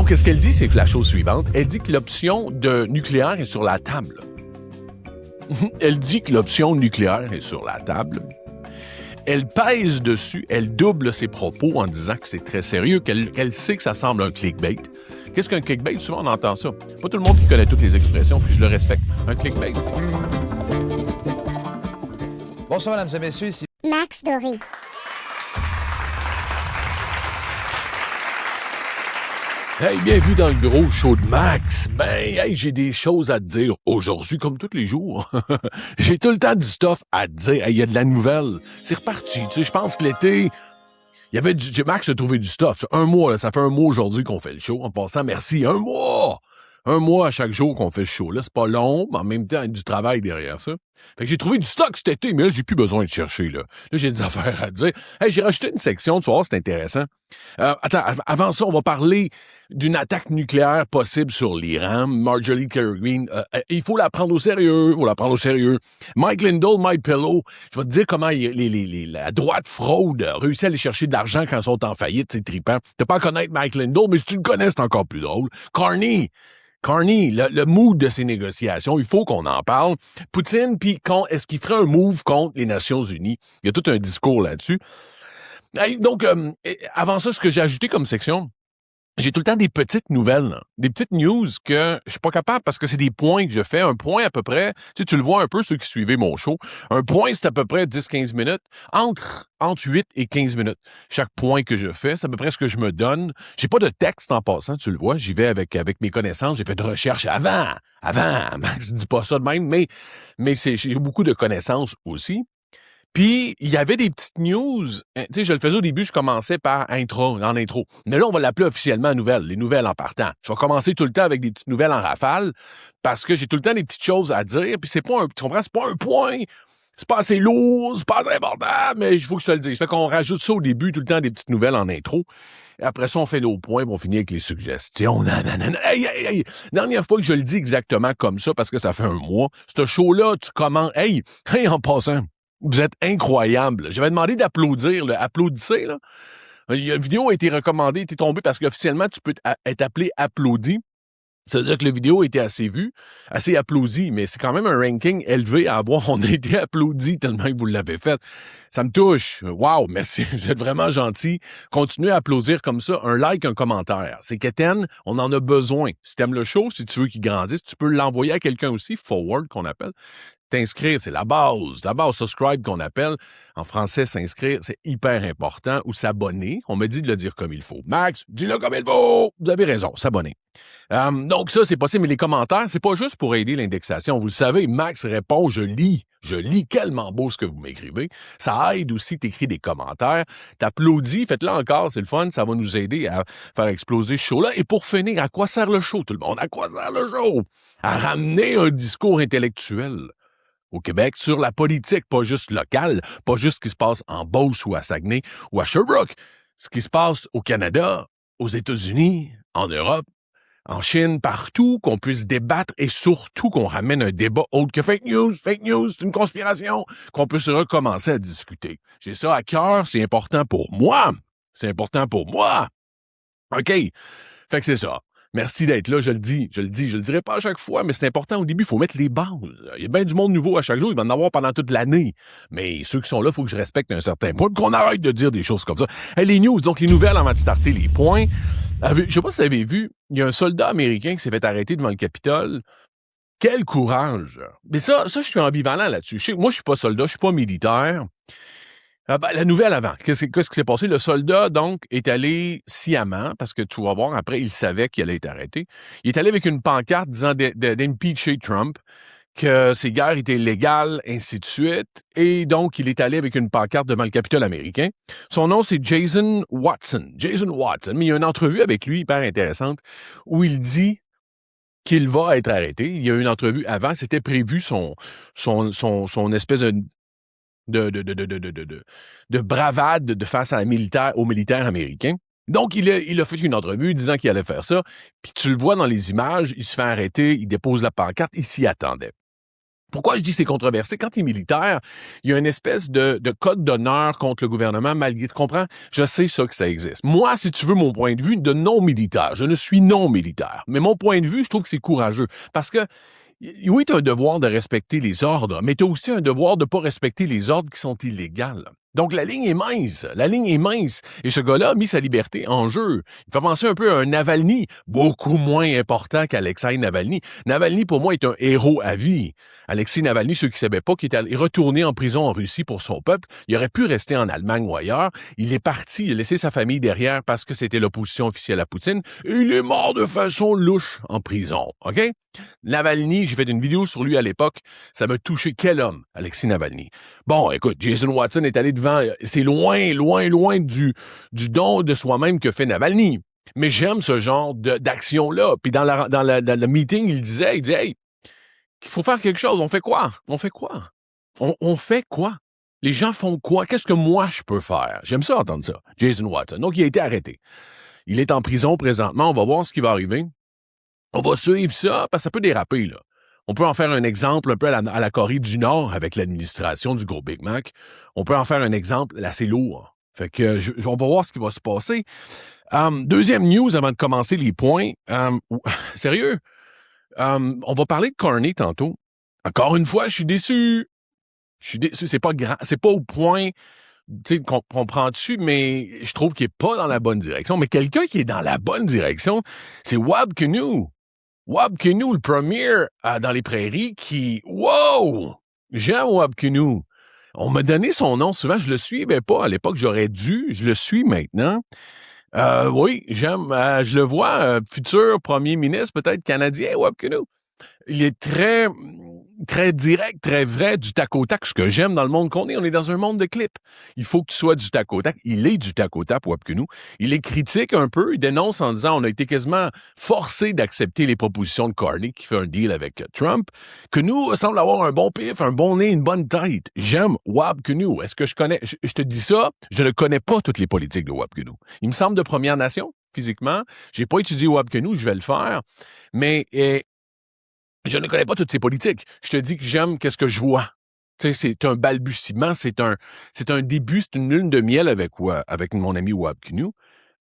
Donc, ce qu'elle dit, c'est que la chose suivante, elle dit que l'option de nucléaire est sur la table. Elle dit que l'option nucléaire est sur la table. Elle pèse dessus, elle double ses propos en disant que c'est très sérieux, qu'elle sait que ça semble un clickbait. Qu'est-ce qu'un clickbait? Souvent, on entend ça. Pas tout le monde qui connaît toutes les expressions, puis je le respecte. Un clickbait, c'est... Bonsoir, mesdames et messieurs, ici Max Doré. Hey, bienvenue dans le gros show de Max. Hey, j'ai des choses à te dire aujourd'hui, comme tous les jours. J'ai tout le temps du stuff à te dire. Hey, il y a de la nouvelle. C'est reparti. Tu sais, je pense que l'été, il y avait Max a trouvé du stuff. Un mois, là, ça fait un mois aujourd'hui qu'on fait le show. En passant, merci. Un mois! Un mois à chaque jour qu'on fait le show. Là, c'est pas long, mais en même temps, il y a du travail derrière ça. Fait que j'ai trouvé du stock cet été, mais là, j'ai plus besoin de chercher, là. Là, j'ai des affaires à dire. Hey, j'ai rajouté une section, tu vas voir, c'est intéressant. Attends, avant ça, on va parler d'une attaque nucléaire possible sur l'Iran. Marjorie Taylor Greene, il faut la prendre au sérieux. Mike Lindell, MyPillow, je vais te dire comment la droite fraude réussit à aller chercher de l'argent quand ils sont en faillite, c'est trippant. T'as pas à connaître Mike Lindell, mais si tu le connais, c'est encore plus drôle. Carney, le mood de ces négociations, il faut qu'on en parle. Poutine, puis est-ce qu'il ferait un move contre les Nations Unies? Il y a tout un discours là-dessus. Donc, avant ça, ce que j'ai ajouté comme section, j'ai tout le temps des petites nouvelles, là. Des petites news que je suis pas capable parce que c'est des points que je fais. Un point à peu près, tu le vois un peu, ceux qui suivaient mon show. Un point, c'est à peu près 10-15 minutes. Entre 8 et 15 minutes. Chaque point que je fais, c'est à peu près ce que je me donne. J'ai pas de texte en passant, tu le vois. J'y vais avec mes connaissances. J'ai fait de recherche avant. Max, dis pas ça de même, mais j'ai beaucoup de connaissances aussi. Puis, il y avait des petites news. Tu sais, je le faisais au début, je commençais par intro. Mais là, on va l'appeler officiellement nouvelles, les nouvelles en partant. Je vais commencer tout le temps avec des petites nouvelles en rafale parce que j'ai tout le temps des petites choses à dire. Puis tu comprends, c'est pas un point. C'est pas assez lourd, c'est pas assez important, mais il faut que je te le dise. Fait qu'on rajoute ça au début, tout le temps des petites nouvelles en intro. Et après ça, on fait nos points, puis on finit avec les suggestions. Hey. Dernière fois que je le dis exactement comme ça, parce que ça fait un mois, ce show-là, tu commences... Hey, en passant... Vous êtes incroyable. J'avais demandé d'applaudir. Applaudissez, là. La vidéo a été recommandée, est tombée parce qu'officiellement, tu peux être appelé applaudi. Ça veut dire que la vidéo a été assez vue, assez applaudie, mais c'est quand même un ranking élevé à avoir. On a été applaudi tellement que vous l'avez fait. Ça me touche. Wow, merci. Vous êtes vraiment gentil. Continuez à applaudir comme ça. Un like, un commentaire. C'est quétaine, on en a besoin. Si t'aimes le show, si tu veux qu'il grandisse, tu peux l'envoyer à quelqu'un aussi, forward qu'on appelle. T'inscrire, c'est la base. D'abord, subscribe qu'on appelle. En français, s'inscrire, c'est hyper important. Ou s'abonner. On m'a dit de le dire comme il faut. Max, dis-le comme il faut. Vous avez raison, s'abonner. Donc ça, c'est possible. Mais les commentaires, c'est pas juste pour aider l'indexation. Vous le savez, Max répond, je lis. Je lis tellement beau ce que vous m'écrivez. Ça aide aussi, t'écris des commentaires. T'applaudis, faites-le encore, c'est le fun. Ça va nous aider à faire exploser ce show-là. Et pour finir, à quoi sert le show, tout le monde? À quoi sert le show? À ramener un discours intellectuel au Québec sur la politique, pas juste locale, pas juste ce qui se passe en Beauce ou à Saguenay ou à Sherbrooke, ce qui se passe au Canada, aux États-Unis, en Europe, en Chine, partout, qu'on puisse débattre et surtout qu'on ramène un débat autre que fake news, c'est une conspiration, qu'on puisse recommencer à discuter. J'ai ça à cœur, c'est important pour moi. OK? Fait que c'est ça. Merci d'être là, je le le dirai pas à chaque fois, mais c'est important au début, il faut mettre les bases. Il y a bien du monde nouveau à chaque jour, il va en avoir pendant toute l'année. Mais ceux qui sont là, il faut que je respecte un certain point, qu'on arrête de dire des choses comme ça. Hey, les news, donc les nouvelles avant de starter les points. Je sais pas si vous avez vu, il y a un soldat américain qui s'est fait arrêter devant le Capitole. Quel courage! Mais ça, je suis ambivalent là-dessus. Moi, je suis pas soldat, je suis pas militaire. La nouvelle avant. Qu'est-ce qui s'est passé? Le soldat, donc, est allé sciemment, parce que tu vas voir, après, il savait qu'il allait être arrêté. Il est allé avec une pancarte disant d'impeacher Trump, que ses guerres étaient légales, ainsi de suite. Et donc, il est allé avec une pancarte devant le Capitole américain. Son nom, c'est Jason Watson. Mais il y a une entrevue avec lui hyper intéressante où il dit qu'il va être arrêté. Il y a eu une entrevue avant. C'était prévu son espèce de bravade de face aux militaires américains. Donc, il a fait une entrevue disant qu'il allait faire ça. Puis tu le vois dans les images, il se fait arrêter, il dépose la pancarte, il s'y attendait. Pourquoi je dis que c'est controversé? Quand tu es militaire, il y a une espèce de code d'honneur contre le gouvernement malgré, tu comprends? Je sais ça que ça existe. Moi, si tu veux mon point de vue de non-militaire, je ne suis non-militaire. Mais mon point de vue, je trouve que c'est courageux. Parce que, oui, tu as un devoir de respecter les ordres, mais tu as aussi un devoir de ne pas respecter les ordres qui sont illégaux. Donc, la ligne est mince. La ligne est mince. Et ce gars-là a mis sa liberté en jeu. Il fait penser un peu à un Navalny, beaucoup moins important qu'Alexei Navalny. Navalny, pour moi, est un héros à vie. Alexei Navalny, ceux qui ne savaient pas, qui est retourné en prison en Russie pour son peuple, il aurait pu rester en Allemagne ou ailleurs. Il est parti, il a laissé sa famille derrière parce que c'était l'opposition officielle à Poutine. Et il est mort de façon louche en prison. OK? Navalny, j'ai fait une vidéo sur lui à l'époque. Ça m'a touché. Quel homme, Alexei Navalny. Bon, écoute, Jason Watson est allé devant. C'est loin, loin, loin du don de soi-même que fait Navalny. Mais j'aime ce genre d'action-là. Puis dans le meeting, il disait, hey, qu'il faut faire quelque chose. On fait quoi? On fait quoi? On fait quoi? Les gens font quoi? Qu'est-ce que moi, je peux faire? J'aime ça entendre ça. Jason Watson. Donc, il a été arrêté. Il est en prison présentement. On va voir ce qui va arriver. On va suivre ça, parce que ça peut déraper, là. On peut en faire un exemple un peu à la Corée du Nord avec l'administration du gros Big Mac. On peut en faire un exemple assez lourd. Fait que on va voir ce qui va se passer. Deuxième news avant de commencer les points. Sérieux? On va parler de Carney tantôt. Encore une fois, je suis déçu. C'est pas grand, c'est pas au point, tu sais, qu'on prend dessus, mais je trouve qu'il est pas dans la bonne direction. Mais quelqu'un qui est dans la bonne direction, c'est Wab Kinew. Wab Kinew, le premier dans les prairies qui... Wow! J'aime Wab Kinew. On m'a donné son nom souvent. Je le suivais pas à l'époque. J'aurais dû. Je le suis maintenant. Oui, j'aime. Je le vois, futur premier ministre, peut-être canadien, Wab Kinew. Il est très, très direct, très vrai, du tac au tac. Ce que j'aime dans le monde qu'on est, on est dans un monde de clips. Il faut que tu sois du tac au tac. Il est du tac au tac, Wab Kinew. Il est critique un peu. Il dénonce en disant on a été quasiment forcé d'accepter les propositions de Carney qui fait un deal avec Trump. Kinew semble avoir un bon pif, un bon nez, une bonne tête. J'aime Wab Kinew. Est-ce que je connais... Je te dis ça, je ne connais pas toutes les politiques de Wab Kinew. Il me semble de Première Nation, physiquement. J'ai pas étudié Wab Kinew, je vais le faire. Mais... je ne connais pas toutes ces politiques. Je te dis que j'aime qu'est-ce que je vois. Tu sais, c'est un balbutiement, c'est un début, c'est une lune de miel avec mon ami Wab Kinew.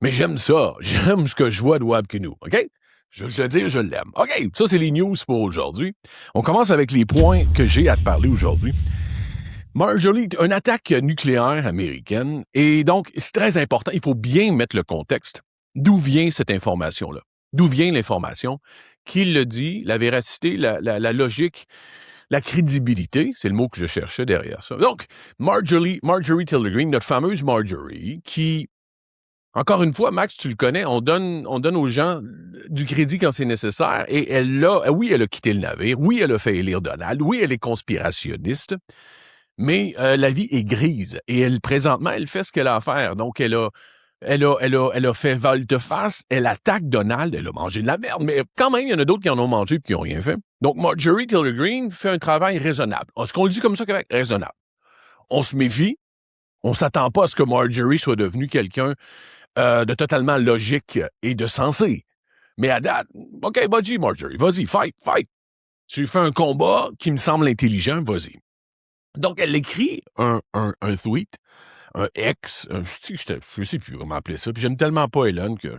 Mais j'aime ça. J'aime ce que je vois de Wab Kinew. OK? Je veux te dire, je l'aime. OK, ça, c'est les news pour aujourd'hui. On commence avec les points que j'ai à te parler aujourd'hui. Marjorie, une attaque nucléaire américaine. Et donc, c'est très important. Il faut bien mettre le contexte. D'où vient cette information-là? D'où vient l'information? Qui le dit, la véracité, la logique, la crédibilité, c'est le mot que je cherchais derrière ça. Donc, Marjorie Taylor Greene, notre fameuse Marjorie, qui, encore une fois, Max, tu le connais, on donne aux gens du crédit quand c'est nécessaire, et elle a quitté le navire, oui, elle a fait élire Donald, oui, elle est conspirationniste, mais la vie est grise, et présentement, elle fait ce qu'elle a à faire, donc elle a fait volte-face, elle attaque Donald, elle a mangé de la merde, mais quand même, il y en a d'autres qui en ont mangé et qui n'ont rien fait. Donc, Marjorie Taylor Greene fait un travail raisonnable. Est-ce qu'on le dit comme ça, Québec? Raisonnable. On se méfie, on s'attend pas à ce que Marjorie soit devenue quelqu'un de totalement logique et de sensé. Mais à date, OK, vas-y, Marjorie, vas-y, fight. Tu fais un combat qui me semble intelligent, vas-y. Donc, elle écrit un tweet, un ex, je sais plus comment appeler ça, puis j'aime tellement pas Elon que...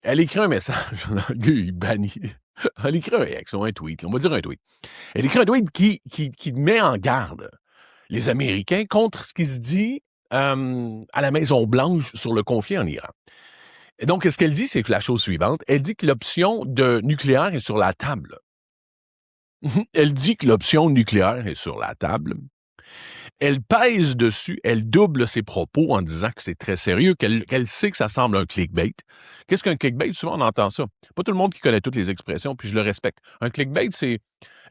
Elle écrit un message, le gars, il bannit. Elle écrit un ex, ou un tweet, on va dire un tweet. Elle écrit un tweet qui met en garde les Américains contre ce qui se dit à la Maison-Blanche sur le conflit en Iran. Et donc, ce qu'elle dit, c'est que la chose suivante, elle dit que l'option de nucléaire est sur la table. Elle dit que l'option nucléaire est sur la table. Elle pèse dessus, elle double ses propos en disant que c'est très sérieux, qu'elle sait que ça semble un clickbait. Qu'est-ce qu'un clickbait? Souvent, on entend ça. Pas tout le monde qui connaît toutes les expressions, puis je le respecte. Un clickbait, c'est,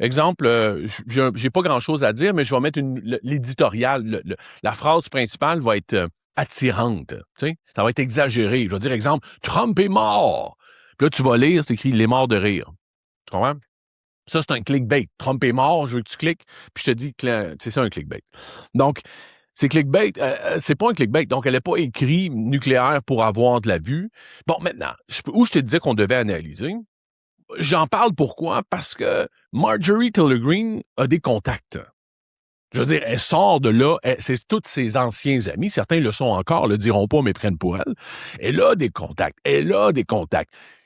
exemple, j'ai pas grand-chose à dire, mais je vais mettre l'éditorial. La phrase principale va être attirante. Tu sais? Ça va être exagéré. Je vais dire, exemple, « Trump est mort ». Puis là, tu vas lire, c'est écrit « Il est mort de rire ». Tu comprends? Ça, c'est un clickbait. Trump est mort, je veux que tu cliques, puis je te dis que c'est ça un clickbait. Donc, c'est clickbait, c'est pas un clickbait. Donc, elle n'a pas écrit nucléaire pour avoir de la vue. Bon, maintenant, où je te disais qu'on devait analyser, j'en parle pourquoi? Parce que Marjorie Taylor Greene a des contacts. Je veux dire, elle sort de là, c'est tous ses anciens amis, certains le sont encore, le diront pas, mais prennent pour elle. Elle a des contacts,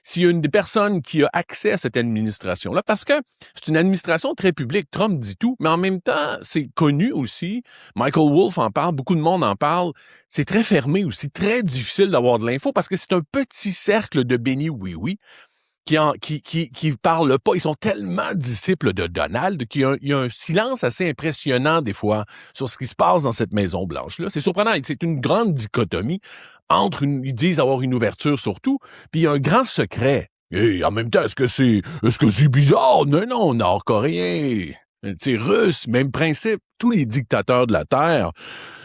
S'il y a une des personnes qui a accès à cette administration-là, parce que c'est une administration très publique, Trump dit tout, mais en même temps, c'est connu aussi, Michael Wolff en parle, beaucoup de monde en parle, c'est très fermé aussi, très difficile d'avoir de l'info, parce que c'est un petit cercle de béni oui-oui, qui parlent pas. Ils sont tellement disciples de Donald qu'il y a un silence assez impressionnant des fois sur ce qui se passe dans cette Maison-Blanche-là. C'est surprenant. C'est une grande dichotomie entre ils disent avoir une ouverture sur tout, puis il y a un grand secret. Et en même temps, est-ce que c'est bizarre? Non, nord-coréen. C'est russe, même principe. Tous les dictateurs de la Terre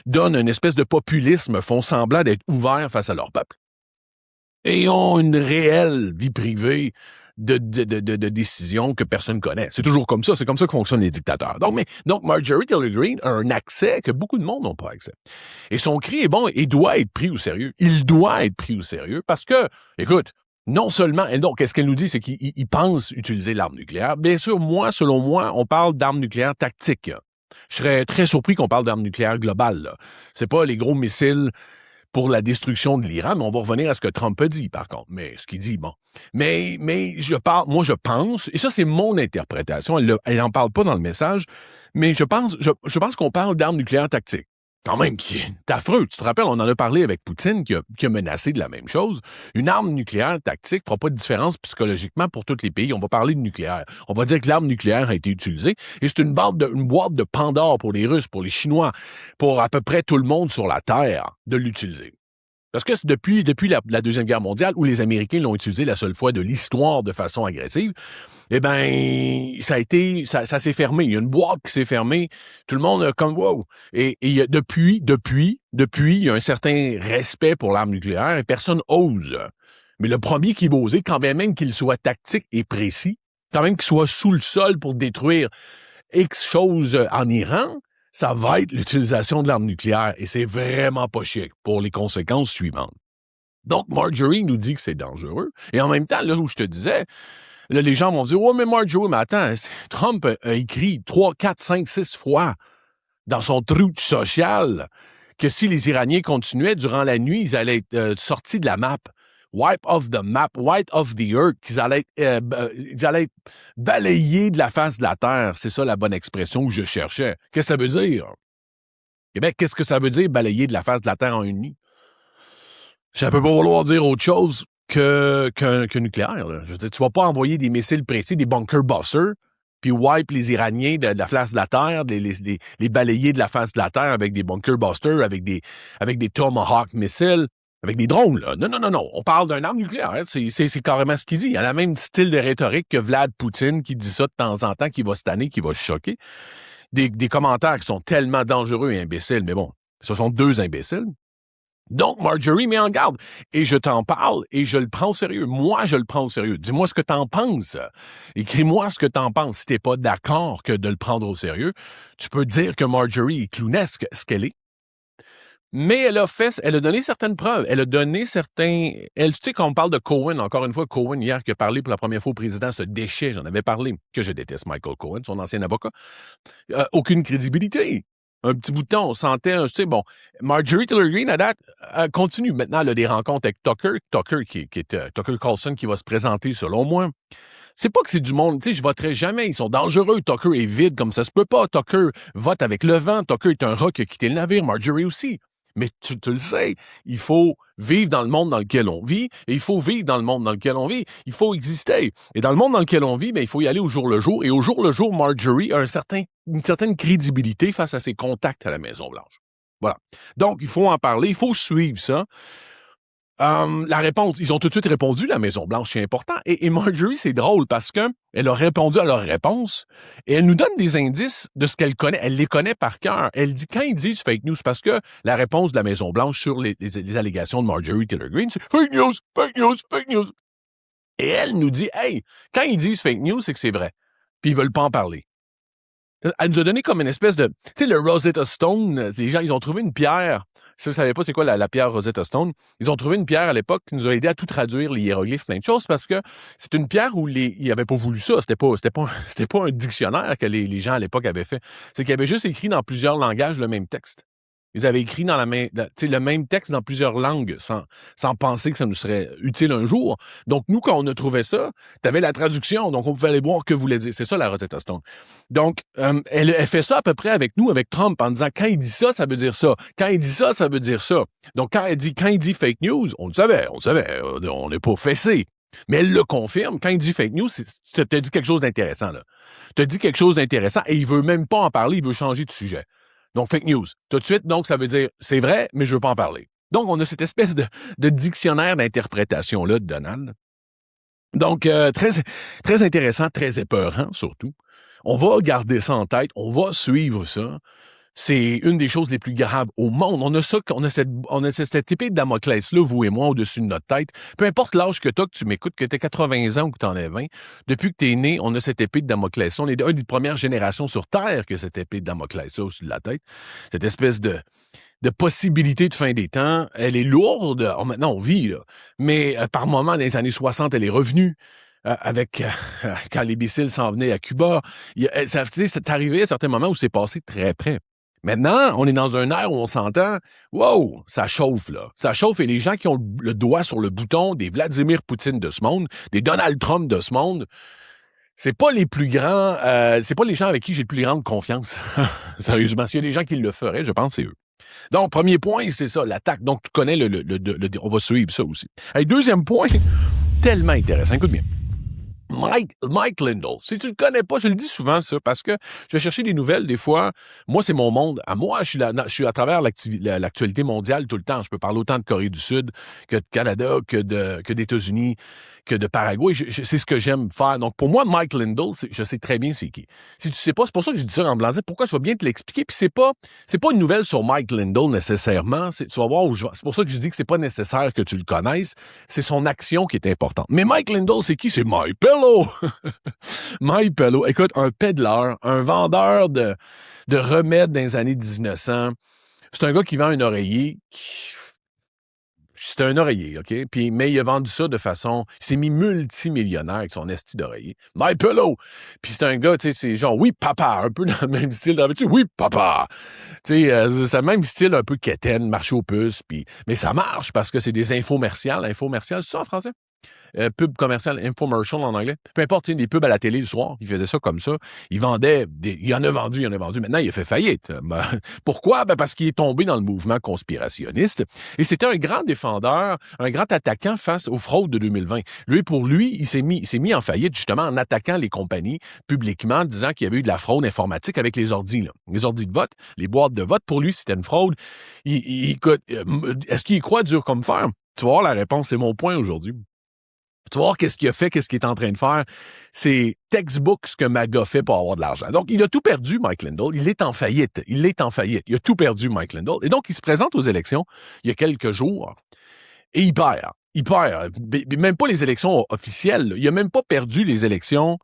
donnent une espèce de populisme, font semblant d'être ouverts face à leur peuple. Et ont une réelle vie privée de décisions que personne connaît. C'est toujours comme ça. C'est comme ça que fonctionnent les dictateurs. Donc Marjorie Taylor Greene a un accès que beaucoup de monde n'ont pas accès. Et son cri est bon et doit être pris au sérieux. Il doit être pris au sérieux parce que, écoute, non seulement, et donc, qu'est-ce qu'elle nous dit, c'est qu'il pense utiliser l'arme nucléaire. Bien sûr, selon moi, on parle d'armes nucléaires tactiques. Je serais très surpris qu'on parle d'armes nucléaires globales, là. C'est pas les gros missiles pour la destruction de l'Iran, mais on va revenir à ce que Trump a dit, par contre. Mais ce qu'il dit, bon. Mais je pense, et ça, c'est mon interprétation, elle en parle pas dans le message, mais je pense qu'on parle d'armes nucléaires tactiques. Quand même, qui est affreux. Tu te rappelles, on en a parlé avec Poutine, qui a menacé de la même chose. Une arme nucléaire tactique fera pas de différence psychologiquement pour tous les pays. On va parler de nucléaire. On va dire que l'arme nucléaire a été utilisée, et c'est une boîte de Pandore pour les Russes, pour les Chinois, pour à peu près tout le monde sur la Terre, de l'utiliser. Parce que c'est depuis la Deuxième Guerre mondiale, où les Américains l'ont utilisé la seule fois de l'histoire de façon agressive, eh ben, ça s'est fermé. Il y a une boîte qui s'est fermée. Tout le monde a comme, wow. Et depuis, il y a un certain respect pour l'arme nucléaire et personne ose. Mais le premier qui va oser, quand même qu'il soit tactique et précis, quand même qu'il soit sous le sol pour détruire X choses en Iran, ça va être l'utilisation de l'arme nucléaire et c'est vraiment pas chic pour les conséquences suivantes. Donc, Marjorie nous dit que c'est dangereux. Et en même temps, là où je te disais, là, les gens vont dire, « Oh, mais Marjorie, mais attends, Trump a écrit 3, 4, 5, 6 fois dans son truc social que si les Iraniens continuaient durant la nuit, ils allaient être sortis de la map. Wipe off the map, wipe off the earth, qu'ils allaient être balayés de la face de la Terre. C'est ça la bonne expression que je cherchais. Qu'est-ce que ça veut dire? Eh bien, qu'est-ce que ça veut dire, balayer de la face de la Terre en une nuit? Ça peut pas vouloir dire autre chose que nucléaire. Là. Je veux dire, tu vas pas envoyer des missiles précis, des bunker busters, puis wipe les Iraniens de la face de la Terre, les balayer de la face de la Terre avec des bunker busters, avec des Tomahawk missiles. Avec des drones, là. Non. On parle d'un arme nucléaire. Hein. C'est carrément ce qu'il dit. Il a le même style de rhétorique que Vlad Poutine qui dit ça de temps en temps, qui va se tanner, qui va se choquer. Des commentaires qui sont tellement dangereux et imbéciles. Mais bon, ce sont deux imbéciles. Donc, Marjorie met en garde. Et je t'en parle et je le prends au sérieux. Moi, je le prends au sérieux. Dis-moi ce que t'en penses. Écris-moi ce que t'en penses. Si t'es pas d'accord que de le prendre au sérieux, tu peux dire que Marjorie est clownesque, ce qu'elle est. Mais elle a donné certaines preuves. Tu sais, quand on parle de Cohen, encore une fois, Cohen, hier, qui a parlé pour la première fois au président, ce déchet, j'en avais parlé, que je déteste Michael Cohen, son ancien avocat. Aucune crédibilité. Un petit bout de temps, on sentait, tu sais, bon, Marjorie Taylor Greene, à date, continue. Maintenant, elle a des rencontres avec Tucker, qui est Tucker Carlson, qui va se présenter, selon moi. C'est pas que c'est du monde, tu sais, je voterai jamais, ils sont dangereux, Tucker est vide, comme ça se peut pas, Tucker vote avec le vent, Tucker est un rat qui a quitté le navire, Marjorie aussi. Mais tu le sais, il faut vivre dans le monde dans lequel on vit, et il faut vivre dans le monde dans lequel on vit. Il faut exister. Et dans le monde dans lequel on vit, il faut y aller au jour le jour. Et au jour le jour, Marjorie a une certaine crédibilité face à ses contacts à la Maison-Blanche. Voilà. Donc, il faut en parler, il faut suivre ça. La réponse, ils ont tout de suite répondu, la Maison-Blanche, c'est important. Et Marjorie, c'est drôle parce que elle a répondu à leur réponse et elle nous donne des indices de ce qu'elle connaît. Elle les connaît par cœur. Elle dit, quand ils disent fake news, parce que la réponse de la Maison-Blanche sur les allégations de Marjorie Taylor Greene, c'est fake news, fake news, fake news. Et elle nous dit, hey, quand ils disent fake news, c'est que c'est vrai. Puis ils veulent pas en parler. Elle nous a donné comme une espèce de... Tu sais, le Rosetta Stone, les gens, ils ont trouvé une pierre. Si vous ne savez pas c'est quoi la pierre Rosetta Stone, ils ont trouvé une pierre à l'époque qui nous a aidé à tout traduire, les hiéroglyphes, plein de choses, parce que c'est une pierre où ils n'avaient pas voulu ça. C'était pas un dictionnaire que les gens à l'époque avaient fait. C'est qu'ils avaient juste écrit dans plusieurs langages le même texte. Ils avaient écrit le même texte dans plusieurs langues, sans penser que ça nous serait utile un jour. Donc, nous, quand on a trouvé ça, tu avais la traduction, donc on pouvait aller voir ce que voulait dire. C'est ça, la Rosetta Stone. Donc, elle fait ça à peu près avec nous, avec Trump, en disant, quand il dit ça, ça veut dire ça. Quand il dit ça, ça veut dire ça. Donc, quand il dit fake news, on le savait, on n'est pas fessé. Mais elle le confirme. Quand il dit fake news, tu as dit quelque chose d'intéressant, là. Tu as dit quelque chose d'intéressant et il veut même pas en parler, il veut changer de sujet. Donc, fake news. Tout de suite, donc, ça veut dire, c'est vrai, mais je veux pas en parler. Donc, on a cette espèce de dictionnaire d'interprétation-là de Donald. Donc, très, très intéressant, très épeurant, surtout. On va garder ça en tête, on va suivre ça. C'est une des choses les plus graves au monde. On a cette épée de Damoclès-là, vous et moi, au-dessus de notre tête. Peu importe l'âge que tu as, que tu m'écoutes, que tu as 80 ans ou que tu en as 20, depuis que tu es né, on a cette épée de Damoclès. On est une des premières générations sur Terre que cette épée de Damoclès-là au-dessus de la tête. Cette espèce de possibilité de fin des temps, elle est lourde. Maintenant, on vit, là. Mais par moment, dans les années 60, elle est revenue. Quand les missiles s'en venaient à Cuba, c'est arrivé à certains moments où c'est passé très près. Maintenant, on est dans un air où on s'entend, wow, ça chauffe, là. Ça chauffe et les gens qui ont le doigt sur le bouton, des Vladimir Poutine de ce monde, des Donald Trump de ce monde, c'est pas les plus grands, c'est pas les gens avec qui j'ai le plus grande confiance. Sérieusement, s'il y a des gens qui le feraient, je pense que c'est eux. Donc, premier point, c'est ça, l'attaque. Donc, tu connais on va suivre ça aussi. Et deuxième point, tellement intéressant. Écoute bien. Mike Lindell. Si tu le connais pas, je le dis souvent, ça, parce que je vais chercher des nouvelles, des fois. Moi, c'est mon monde. À moi, je suis à travers l'actualité mondiale tout le temps. Je peux parler autant de Corée du Sud que de Canada, que d'États-Unis, que de Paraguay. C'est ce que j'aime faire. Donc, pour moi, Mike Lindell, je sais très bien c'est qui. Si tu sais pas, c'est pour ça que j'ai dit ça en blanc. Pourquoi je vais bien te l'expliquer. Puis c'est pas une nouvelle sur Mike Lindell nécessairement. Tu vas voir c'est pour ça que je dis que c'est pas nécessaire que tu le connaisses. C'est son action qui est importante. Mais Mike Lindell, c'est qui? C'est My Pillow. My Pillow. Écoute, un pédaleur, un vendeur de remèdes dans les années 1900. C'est un gars qui vend un oreiller. C'est un oreiller, OK? Mais il a vendu ça de façon... Il s'est mis multimillionnaire avec son esti d'oreiller. My Pillow! Puis c'est un gars, tu sais, c'est genre, oui, papa, un peu dans le même style d'habitude. Oui, papa! Tu sais, c'est le même style un peu quétaine, marché aux puces. Mais ça marche parce que c'est des infomerciales. Infomerciales, c'est ça en français? Pub commercial, infomercial en anglais. Peu importe, des pubs à la télé le soir, il faisait ça comme ça. Il vendait, il en a vendu. Maintenant, il a fait faillite. Pourquoi? Parce qu'il est tombé dans le mouvement conspirationniste. Et c'était un grand défendeur, un grand attaquant face aux fraudes de 2020. Pour lui, il s'est mis en faillite justement en attaquant les compagnies publiquement, disant qu'il y avait eu de la fraude informatique avec les ordis. Là. Les ordis de vote, les boîtes de vote, pour lui, c'était une fraude. Est-ce qu'il y croit dur comme fer? Tu vas voir la réponse, c'est mon point aujourd'hui. Tu vas voir qu'est-ce qu'il a fait, qu'est-ce qu'il est en train de faire. C'est textbook ce que MAGA fait pour avoir de l'argent. Donc, il a tout perdu, Mike Lindell. Il est en faillite. Il a tout perdu, Mike Lindell. Et donc, il se présente aux élections il y a quelques jours et il perd. Il perd. Même pas les élections officielles. Il a même pas perdu les élections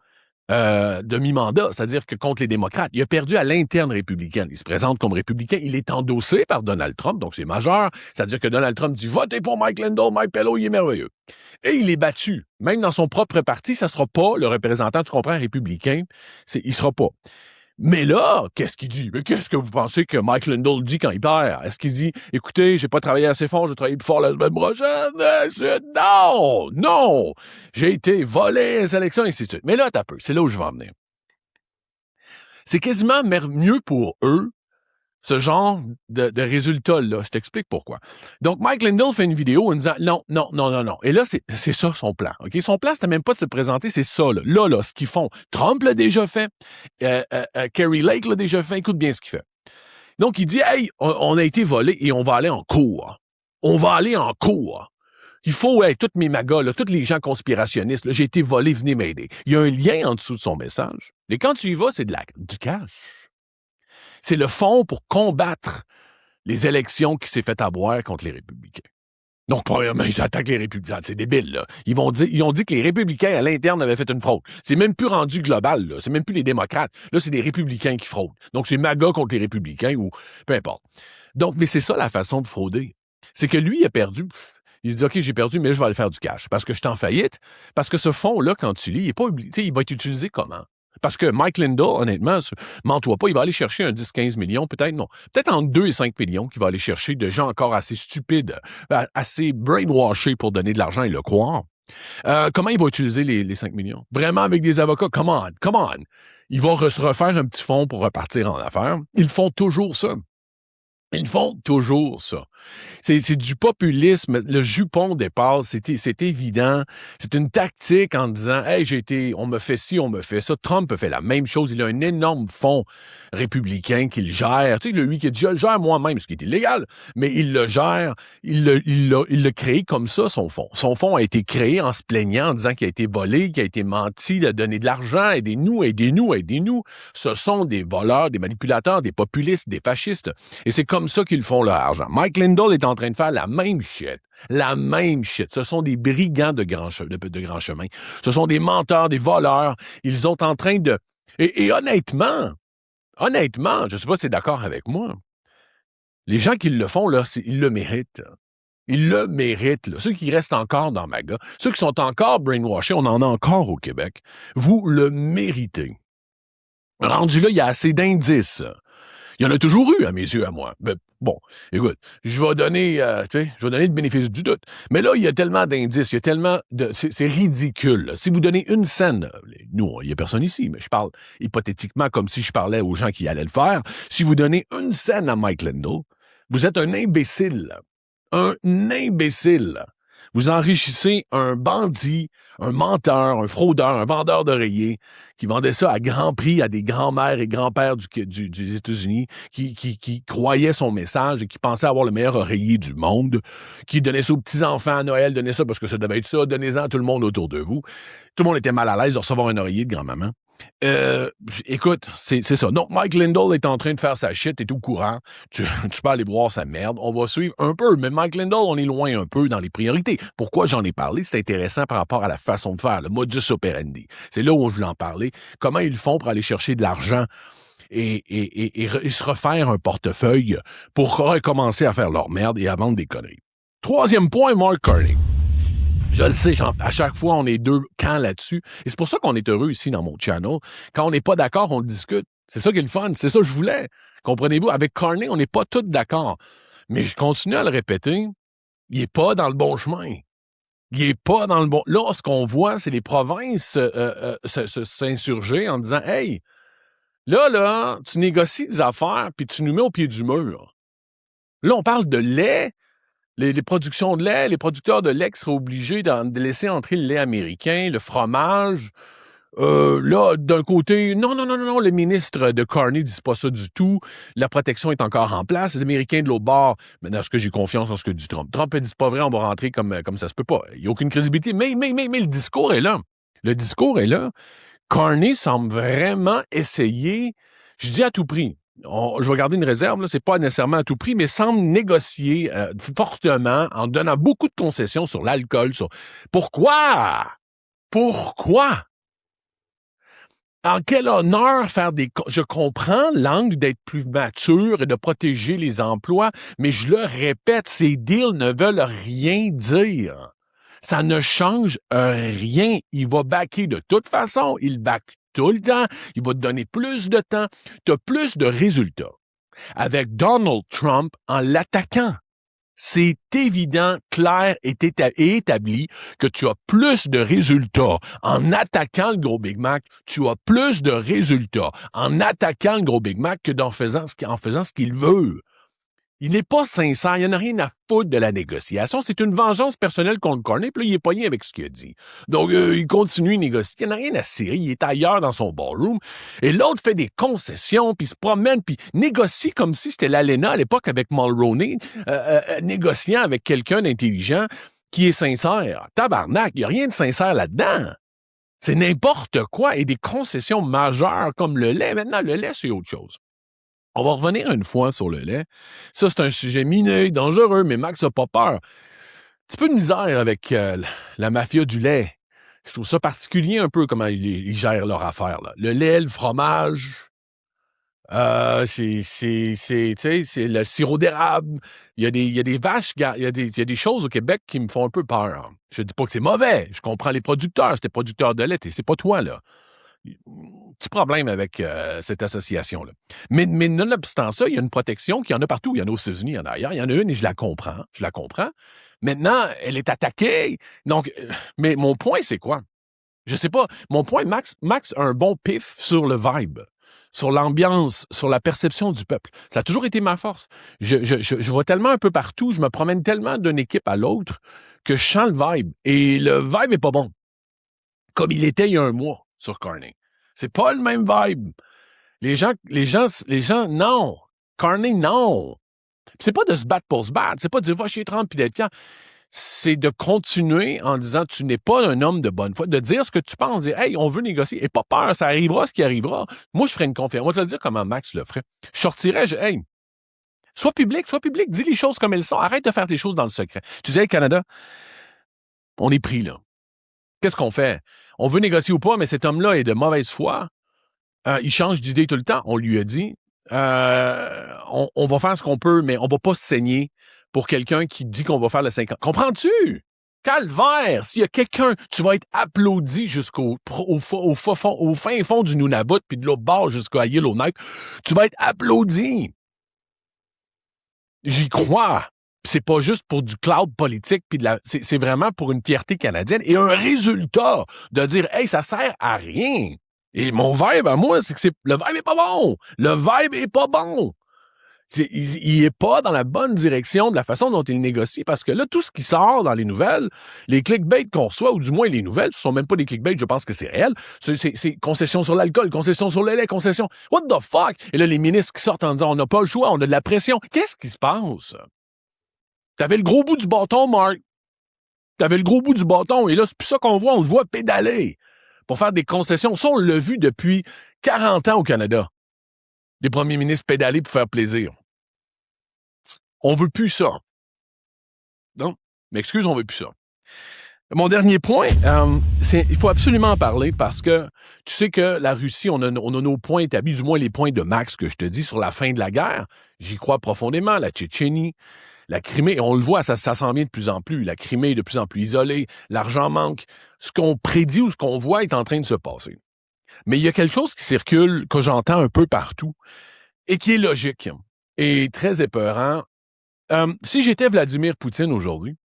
de mi-mandat, c'est-à-dire que contre les démocrates. Il a perdu à l'interne républicaine. Il se présente comme républicain. Il est endossé par Donald Trump, donc c'est majeur. C'est-à-dire que Donald Trump dit « Votez pour Mike Lindell, Mike Pillow, il est merveilleux. » Et il est battu. Même dans son propre parti, ça sera pas le représentant, tu comprends, républicain. Il sera pas. Mais là, qu'est-ce qu'il dit? Mais qu'est-ce que vous pensez que Mike Lindell dit quand il perd? Est-ce qu'il dit, écoutez, j'ai pas travaillé assez fort, j'ai travaillé plus fort la semaine prochaine? Non! J'ai été volé les élections, et ainsi de suite. Mais là, t'as peu. C'est là où je vais en venir. C'est quasiment mieux pour eux, ce genre de résultat-là. Je t'explique pourquoi. Donc, Mike Lindell fait une vidéo en disant non. Et là, c'est ça son plan. OK? Son plan, c'était même pas de se présenter, c'est ça. Là, ce qu'ils font. Trump l'a déjà fait. Kerry Lake l'a déjà fait. Écoute bien ce qu'il fait. Donc, il dit, hey, on a été volé et on va aller en cours. On va aller en cours. Il faut, toutes mes magas, là, tous les gens conspirationnistes, là, j'ai été volé, venez m'aider. Il y a un lien en dessous de son message. Et quand tu y vas, c'est du cash. C'est le fond pour combattre les élections qui s'est fait avoir contre les républicains. Donc, premièrement, ils attaquent les républicains. C'est débile, là. Ils ont dit que les républicains, à l'interne, avaient fait une fraude. C'est même plus rendu global, là. C'est même plus les démocrates. Là, c'est des républicains qui fraudent. Donc, c'est MAGA contre les républicains ou peu importe. Donc, mais c'est ça la façon de frauder. C'est que lui, il a perdu. Il se dit, OK, j'ai perdu, mais je vais aller faire du cash. Parce que je suis en faillite. Parce que ce fonds-là, quand tu lis, il va être utilisé comment? Parce que Mike Lindell, honnêtement, mens-toi pas, il va aller chercher un 10-15 millions, peut-être non. Peut-être entre 2 et 5 millions qu'il va aller chercher de gens encore assez stupides, assez brainwashés pour donner de l'argent et le croire. Comment il va utiliser les 5 millions? Vraiment avec des avocats? Come on. Il va se refaire un petit fonds pour repartir en affaires. Ils font toujours ça. C'est du populisme. Le jupon dépasse, c'est évident. C'est une tactique en disant, hey, on me fait ci, on me fait ça. Trump a fait la même chose. Il a un énorme fonds républicain qu'il gère. Tu sais, lui qui dit, je le gère moi-même, ce qui est illégal, mais il le gère. Il l'a créé comme ça, son fonds. Son fonds a été créé en se plaignant, en disant qu'il a été volé, qu'il a été menti, il a donné de l'argent, aidez-nous. Ce sont des voleurs, des manipulateurs, des populistes, des fascistes. Et c'est comme ça qu'ils font leur argent. Mike Lindell est en train de faire la même shit. Ce sont des brigands de grand chemin. Ce sont des menteurs, des voleurs. Ils sont en train de... Et honnêtement, je ne sais pas si tu es d'accord avec moi, les gens qui le font, là, ils le méritent. Ils le méritent. Là. Ceux qui restent encore dans MAGA, ceux qui sont encore brainwashés, on en a encore au Québec, vous le méritez. Rendu là, il y a assez d'indices. Il y en a toujours eu, à mes yeux, à moi. Mais bon, écoute, je vais donner le bénéfice du doute. Mais là, il y a tellement d'indices, il y a tellement de... C'est ridicule. Là. Si vous donnez une scène, nous, il n'y a personne ici, mais je parle hypothétiquement comme si je parlais aux gens qui allaient le faire. Si vous donnez une scène à Mike Lindell, vous êtes un imbécile. Un imbécile. Vous enrichissez un bandit, un menteur, un fraudeur, un vendeur d'oreillers qui vendait ça à grand prix à des grands-mères et grands-pères des États-Unis qui croyaient son message et qui pensaient avoir le meilleur oreiller du monde, qui donnait ça aux petits-enfants à Noël, donnait ça parce que ça devait être ça, donnez-en à tout le monde autour de vous. Tout le monde était mal à l'aise de recevoir un oreiller de grand-maman. Écoute, c'est ça. Donc, Mike Lindell est en train de faire sa shit, t'es au courant. Tu peux aller voir sa merde. On va suivre un peu, mais Mike Lindell, on est loin un peu dans les priorités. Pourquoi j'en ai parlé? C'est intéressant par rapport à la façon de faire, le modus operandi. C'est là où je voulais en parler. Comment ils font pour aller chercher de l'argent et se refaire un portefeuille pour recommencer à faire leur merde et à vendre des conneries. Troisième point, Mark Carney. Je le sais, à chaque fois, on est deux camps là-dessus. Et c'est pour ça qu'on est heureux ici dans mon channel. Quand on n'est pas d'accord, on discute. C'est ça qui est le fun. C'est ça que je voulais. Comprenez-vous? Avec Carney, on n'est pas tous d'accord. Mais je continue à le répéter. Il n'est pas dans le bon chemin. Il n'est pas dans le bon... Là, ce qu'on voit, c'est les provinces s'insurger en disant, « Hey, là, tu négocies des affaires puis tu nous mets au pied du mur. » Là, on parle de lait. Les productions de lait, les producteurs de lait qui seraient obligés de laisser entrer le lait américain, le fromage. Là, d'un côté, non, le ministre de Carney ne dit pas ça du tout. La protection est encore en place. Les Américains de l'autre bord, maintenant, est-ce que j'ai confiance en ce que dit Trump? Trump ne dit pas vrai, on va rentrer comme ça se peut pas. Il n'y a aucune crédibilité. Mais le discours est là. Le discours est là. Carney semble vraiment essayer, je dis à tout prix, je vais garder une réserve, là, c'est pas nécessairement à tout prix, mais semble négocier fortement en donnant beaucoup de concessions sur l'alcool. Pourquoi? En quel honneur faire des... Je comprends l'angle d'être plus mature et de protéger les emplois, mais je le répète, ces deals ne veulent rien dire. Ça ne change rien. Il va backer de toute façon. Il back tout le temps. Il va te donner plus de temps. Tu as plus de résultats. Avec Donald Trump en l'attaquant, c'est évident, clair et établi que tu as plus de résultats en attaquant le gros Big Mac. Tu as plus de résultats en attaquant le gros Big Mac que en faisant ce qu'il veut. Il n'est pas sincère, il n'y en a rien à foutre de la négociation. C'est une vengeance personnelle contre Carney, puis là, il est pogné avec ce qu'il a dit. Donc, il continue de négocier. Il n'y en a rien à cirer. Il est ailleurs dans son ballroom. Et l'autre fait des concessions, puis se promène, puis négocie comme si c'était l'ALENA à l'époque avec Mulroney, négociant avec quelqu'un d'intelligent qui est sincère. Tabarnak, il n'y a rien de sincère là-dedans. C'est n'importe quoi. Et des concessions majeures comme le lait. Maintenant, le lait, c'est autre chose. On va revenir une fois sur le lait. Ça, c'est un sujet mineux, dangereux, mais Max n'a pas peur. petit peu de misère avec la mafia du lait. Je trouve ça particulier un peu comment ils gèrent leur affaire, là. Le lait, le fromage, tu sais, c'est le sirop d'érable. Il y a des vaches, il y a des choses au Québec qui me font un peu peur. Je dis pas que c'est mauvais. Je comprends les producteurs. C'est des producteurs de lait. C'est pas toi, là. Petit problème avec cette association-là. Mais nonobstant ça, il y a une protection qu'il y en a partout. Il y en a aux États-Unis, il y en a ailleurs. Il y en a une et je la comprends. Je la comprends. Maintenant, elle est attaquée. Donc, mais mon point, c'est quoi? Je sais pas. Mon point, Max a un bon pif sur le vibe, sur l'ambiance, sur la perception du peuple. Ça a toujours été ma force. Je vois tellement un peu partout, je me promène tellement d'une équipe à l'autre que je sens le vibe. Et le vibe est pas bon. Comme il était il y a un mois sur Carney. C'est pas le même vibe. Les gens, non. Carney, non. C'est pas de se battre pour se battre. C'est pas de dire, va chez Trump puis d'être fier. C'est de continuer en disant, tu n'es pas un homme de bonne foi, de dire ce que tu penses, dire, hey, on veut négocier. Et pas peur, ça arrivera ce qui arrivera. Moi, je ferais une conférence. Moi, je vais te dire comment Max le ferait. Je sortirais, hey, sois public, dis les choses comme elles sont. Arrête de faire des choses dans le secret. Tu sais, hey, Canada, on est pris, là. Qu'est-ce qu'on fait? On veut négocier ou pas, mais cet homme-là est de mauvaise foi. Il change d'idée tout le temps. On lui a dit, on va faire ce qu'on peut, mais on va pas se saigner pour quelqu'un qui dit qu'on va faire le 50. Comprends-tu? Calvaire! S'il y a quelqu'un, tu vas être applaudi jusqu'au fin fond du Nunavut, puis de l'autre bord jusqu'à Yellowknife. Tu vas être applaudi. J'y crois. C'est pas juste pour du cloud politique, puis c'est vraiment pour une fierté canadienne et un résultat de dire, hey, ça sert à rien. Et mon vibe à moi, c'est que le vibe est pas bon. Le vibe est pas bon. Il est pas dans la bonne direction de la façon dont il négocie, parce que là, tout ce qui sort dans les nouvelles, les clickbait qu'on reçoit, ou du moins les nouvelles, ce sont même pas des clickbait, je pense que c'est réel. C'est concession sur l'alcool, concession sur le lait, concession. What the fuck? Et là, les ministres qui sortent en disant, on n'a pas le choix, on a de la pression. Qu'est-ce qui se passe? T'avais le gros bout du bâton, Mark. T'avais le gros bout du bâton. Et là, c'est plus ça qu'on voit. On le voit pédaler pour faire des concessions. Ça, on l'a vu depuis 40 ans au Canada. Les premiers ministres pédaler pour faire plaisir. On veut plus ça. Non, m'excuse, on veut plus ça. Mon dernier point, il faut absolument en parler parce que tu sais que la Russie, on a nos points établis, du moins les points de Max que je te dis sur la fin de la guerre. J'y crois profondément. La Tchétchénie, la Crimée, on le voit, ça s'en vient de plus en plus. La Crimée est de plus en plus isolée, l'argent manque. Ce qu'on prédit ou ce qu'on voit est en train de se passer. Mais il y a quelque chose qui circule, que j'entends un peu partout, et qui est logique, et très épeurant. Si j'étais Vladimir Poutine aujourd'hui,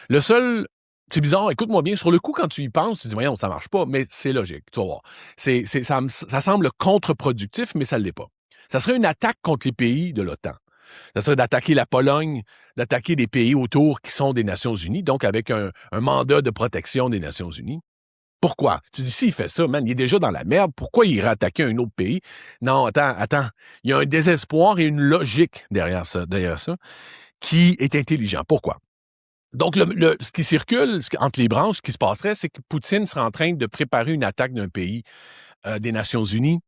le seul... C'est bizarre, écoute-moi bien, sur le coup, quand tu y penses, tu dis, voyons, ça marche pas, mais c'est logique, tu vas voir. Ça semble contre-productif, mais ça ne l'est pas. Ça serait une attaque contre les pays de l'OTAN. Ça serait d'attaquer la Pologne, d'attaquer des pays autour qui sont des Nations Unies, donc avec un mandat de protection des Nations Unies. Pourquoi? Tu dis, s'il fait ça, man, il est déjà dans la merde, pourquoi il irait attaquer un autre pays? Non, attends. Il y a un désespoir et une logique derrière ça, qui est intelligent. Pourquoi? Donc, ce qui circule entre les branches, ce qui se passerait, c'est que Poutine serait en train de préparer une attaque d'un pays des Nations Unies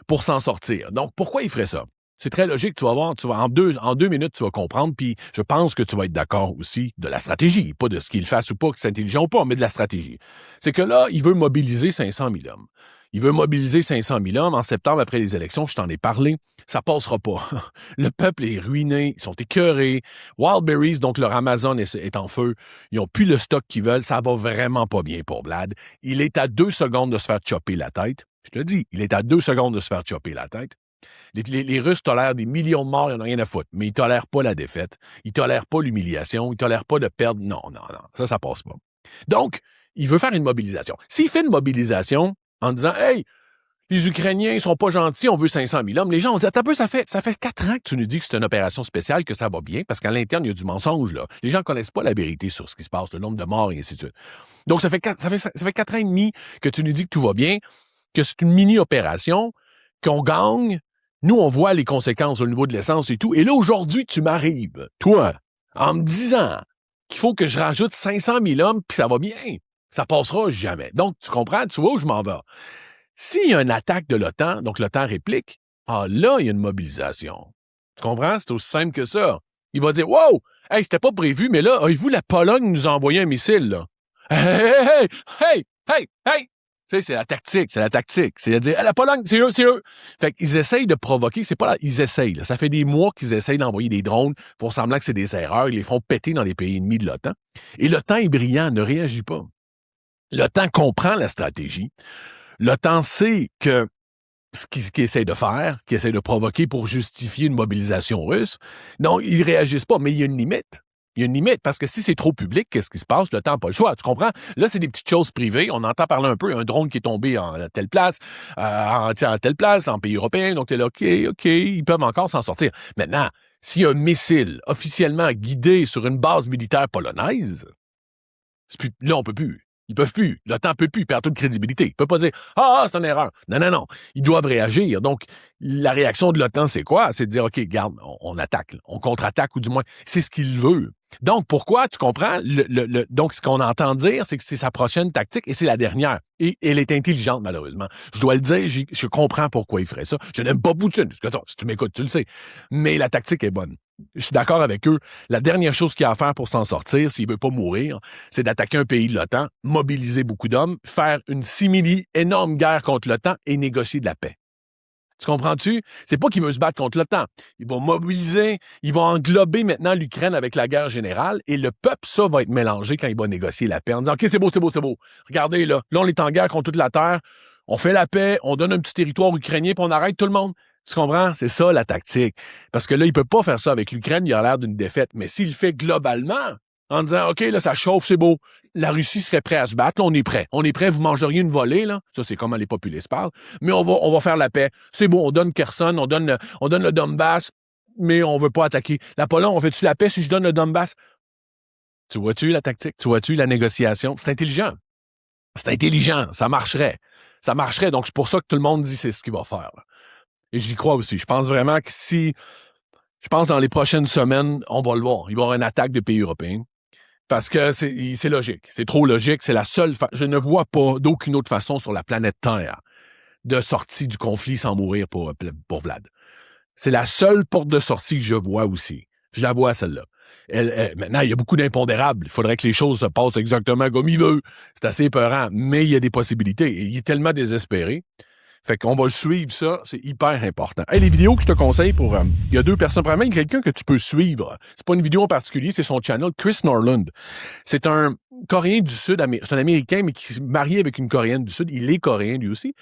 pour s'en sortir. Donc, pourquoi il ferait ça? C'est très logique, tu vas voir, en deux minutes, tu vas comprendre, puis je pense que tu vas être d'accord aussi de la stratégie, pas de ce qu'il fasse ou pas, que c'est intelligent ou pas, mais de la stratégie. C'est que là, il veut mobiliser 500 000 hommes. Il veut mobiliser 500 000 hommes en septembre après les élections, je t'en ai parlé, ça passera pas. Le peuple est ruiné, ils sont écœurés. Wildberries, donc leur Amazon est en feu, ils ont plus le stock qu'ils veulent, ça va vraiment pas bien pour Vlad. Il est à 2 secondes de se faire chopper la tête. Je te dis, il est à 2 secondes de se faire chopper la tête. Les Russes tolèrent des millions de morts, ils n'en ont rien à foutre, mais ils tolèrent pas la défaite, ils tolèrent pas l'humiliation, ils tolèrent pas de perdre. Non, ça passe pas. Donc, il veut faire une mobilisation. S'il fait une mobilisation en disant, hey, les Ukrainiens sont pas gentils, on veut 500 000 hommes, les gens ont dit, attends un peu, ça fait 4 ans que tu nous dis que c'est une opération spéciale, que ça va bien, parce qu'à l'interne, il y a du mensonge, là. Les gens connaissent pas la vérité sur ce qui se passe, le nombre de morts et ainsi de suite. Donc, ça fait 4 ans et demi que tu nous dis que tout va bien, que c'est une mini-opération, qu'on gagne. Nous, on voit les conséquences au niveau de l'essence et tout. Et là, aujourd'hui, tu m'arrives, toi, en me disant qu'il faut que je rajoute 500 000 hommes, puis ça va bien. Ça passera jamais. Donc, tu comprends? Tu vois où je m'en vais. S'il y a une attaque de l'OTAN, donc l'OTAN réplique, là, il y a une mobilisation. Tu comprends? C'est aussi simple que ça. Il va dire, wow! Hey, c'était pas prévu, mais là, avez-vous, la Pologne nous a envoyé un missile, là. Hey! Tu sais, c'est la tactique. C'est-à-dire, la Pologne, c'est eux. Fait qu'ils essayent de provoquer, ils essayent, là. Ça fait des mois qu'ils essayent d'envoyer des drones, font semblant que c'est des erreurs, ils les font péter dans les pays ennemis de l'OTAN. Et l'OTAN est brillant, ne réagit pas. L'OTAN comprend la stratégie. L'OTAN sait que ce qu'ils essaient de faire, qu'ils essaient de provoquer pour justifier une mobilisation russe, non, ils réagissent pas, mais il y a une limite. Il y a une limite, parce que si c'est trop public, qu'est-ce qui se passe? Le temps n'a pas le choix, tu comprends? Là, c'est des petites choses privées. On entend parler un peu, un drone qui est tombé en telle place, en pays européen. Donc, là, OK, ils peuvent encore s'en sortir. Maintenant, s'il y a un missile officiellement guidé sur une base militaire polonaise, là, on peut plus. Ils peuvent plus. L'OTAN peut plus. Il perd toute crédibilité. Il peut pas dire « Ah, c'est une erreur ». Non. Ils doivent réagir. Donc, la réaction de l'OTAN, c'est quoi? C'est de dire « OK, garde, on attaque. On contre-attaque, ou du moins, c'est ce qu'il veut. » Donc, pourquoi? Tu comprends? Donc, ce qu'on entend dire, c'est que c'est sa prochaine tactique et c'est la dernière. Et elle est intelligente, malheureusement. Je dois le dire, je comprends pourquoi il ferait ça. Je n'aime pas Poutine. Si tu m'écoutes, tu le sais. Mais la tactique est bonne. Je suis d'accord avec eux. La dernière chose qu'il y a à faire pour s'en sortir, s'il veut pas mourir, c'est d'attaquer un pays de l'OTAN, mobiliser beaucoup d'hommes, faire une énorme guerre contre l'OTAN et négocier de la paix. Tu comprends-tu? C'est pas qu'il veut se battre contre l'OTAN. Ils vont mobiliser, ils vont englober maintenant l'Ukraine avec la guerre générale et le peuple, ça va être mélangé quand il va négocier la paix en disant « OK, c'est beau. Regardez, là, on est en guerre contre toute la terre. On fait la paix, on donne un petit territoire ukrainien puis on arrête tout le monde. » Tu comprends? C'est ça, la tactique. Parce que là, il peut pas faire ça avec l'Ukraine, il a l'air d'une défaite. Mais s'il le fait globalement, en disant, OK, là, ça chauffe, c'est beau. La Russie serait prête à se battre, là, on est prêt. On est prêt, vous mangeriez une volée, là. Ça, c'est comment les populistes parlent. Mais on va faire la paix. C'est beau, on donne Kherson, on donne le Donbass, mais on veut pas attaquer. La Pologne, on fait-tu la paix si je donne le Donbass? Tu vois-tu la tactique? Tu vois-tu la négociation? C'est intelligent. Ça marcherait. Donc c'est pour ça que tout le monde dit c'est ce qu'il va faire, là. Et j'y crois aussi. Je pense vraiment que je pense dans les prochaines semaines, on va le voir. Il va y avoir une attaque de pays européens. Parce que c'est logique. C'est trop logique. C'est la seule je ne vois pas d'aucune autre façon sur la planète Terre de sortie du conflit sans mourir pour Vlad. C'est la seule porte de sortie que je vois aussi. Je la vois, celle-là. Maintenant, il y a beaucoup d'impondérables. Il faudrait que les choses se passent exactement comme il veut. C'est assez épeurant, mais il y a des possibilités. Et il est tellement désespéré. Fait qu'on va le suivre, ça, c'est hyper important. Hey, les vidéos que je te conseille pour... il y a deux personnes. Premièrement, il y a quelqu'un que tu peux suivre. C'est pas une vidéo en particulier, c'est son channel, Chris Norland. C'est un Coréen du Sud, c'est un Américain, mais qui est marié avec une Coréenne du Sud. Il est Coréen, lui aussi,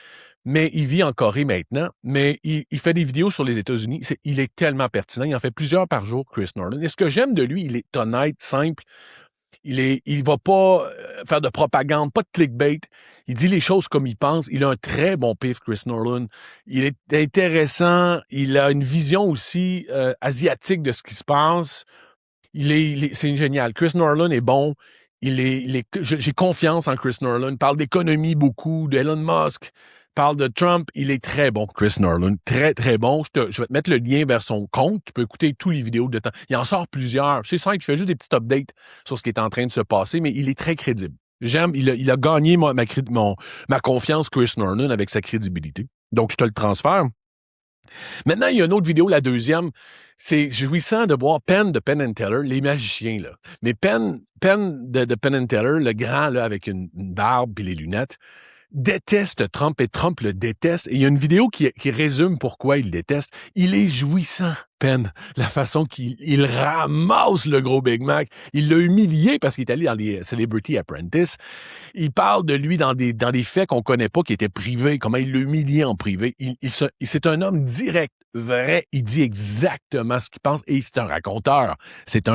mais il vit en Corée maintenant. Mais il fait des vidéos sur les États-Unis. Il est tellement pertinent. Il en fait plusieurs par jour, Chris Norland. Et ce que j'aime de lui, il est honnête, simple. Il va pas faire de propagande, pas de clickbait. Il dit les choses comme il pense. Il a un très bon pif, Chris Norland. Il est intéressant. Il a une vision aussi asiatique de ce qui se passe. C'est génial. Chris Norland est bon. J'ai confiance en Chris Norland. Il parle d'économie beaucoup, d'Elon Musk. Parle de Trump, il est très bon, Chris Norland. Très, très bon. Je vais te mettre le lien vers son compte. Tu peux écouter toutes les vidéos de temps. Il en sort plusieurs. C'est simple, il fait juste des petits updates sur ce qui est en train de se passer, mais il est très crédible. Il a gagné ma confiance, Chris Norland, avec sa crédibilité. Donc, je te le transfère. Maintenant, il y a une autre vidéo, la deuxième. C'est jouissant de voir Penn de Penn and Teller, les magiciens, là. Mais Penn de Penn and Teller, le grand, là, avec une barbe et les lunettes, déteste Trump et Trump le déteste. Et il y a une vidéo qui résume pourquoi il déteste. Il est jouissant, Penn, la façon qu'il ramasse le gros Big Mac. Il l'a humilié parce qu'il est allé dans les Celebrity Apprentice. Il parle de lui dans des faits qu'on connaît pas, qui étaient privés, comment il l'a humilié en privé. C'est un homme direct, vrai. Il dit exactement ce qu'il pense et c'est un raconteur. C'est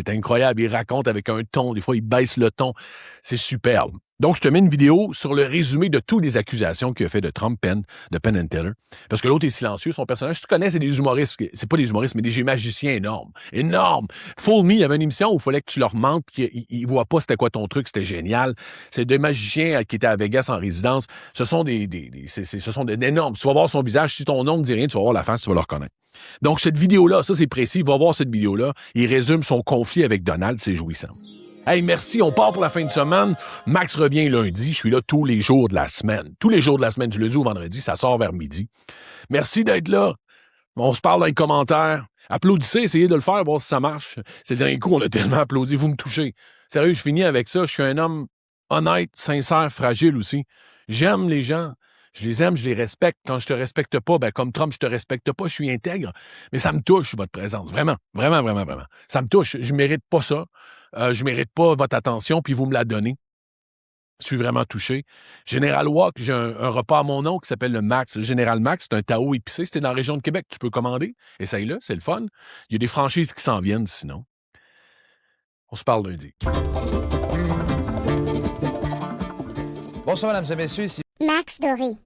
incroyable. Il raconte avec un ton. Des fois, il baisse le ton. C'est superbe. Donc, je te mets une vidéo sur le résumé de toutes les accusations qu'il a fait de Trump, de Penn and Teller. Parce que l'autre est silencieux. Son personnage, tu connais, c'est des humoristes. C'est pas des humoristes, mais des magiciens énormes. Énormes. Fool Me, il y avait une émission où il fallait que tu leur mentes qu'ils voient pas c'était quoi ton truc, c'était génial. C'est des magiciens qui étaient à Vegas en résidence. Ce sont des énormes. Tu vas voir son visage. Si ton nom ne dit rien, tu vas voir la face, tu vas le reconnaître. Donc, cette vidéo-là, ça c'est précis. Va voir cette vidéo-là. Il résume son conflit avec Donald. C'est jouissant. Hey, merci, on part pour la fin de semaine. Max revient lundi. Je suis là tous les jours de la semaine. Tous les jours de la semaine, du lundi au vendredi. Ça sort vers midi. Merci d'être là. On se parle dans les commentaires. Applaudissez, essayez de le faire, voir si ça marche. C'est le dernier coup, on a tellement applaudi, vous me touchez. Sérieux, je finis avec ça. Je suis un homme honnête, sincère, fragile aussi. J'aime les gens. Je les aime, je les respecte. Quand je te respecte pas, ben comme Trump, je te respecte pas, je suis intègre. Mais ça me touche, votre présence. Vraiment, vraiment, vraiment, vraiment. Ça me touche. Je mérite pas ça. Je mérite pas votre attention, puis vous me la donnez. Je suis vraiment touché. Général Wok, j'ai un repas à mon nom qui s'appelle le Max. Le Général Max, c'est un Tao épicé. C'était dans la région de Québec. Tu peux commander. Essaye-le, c'est le fun. Il y a des franchises qui s'en viennent sinon. On se parle lundi. Bonsoir, mesdames et messieurs. Max Doré.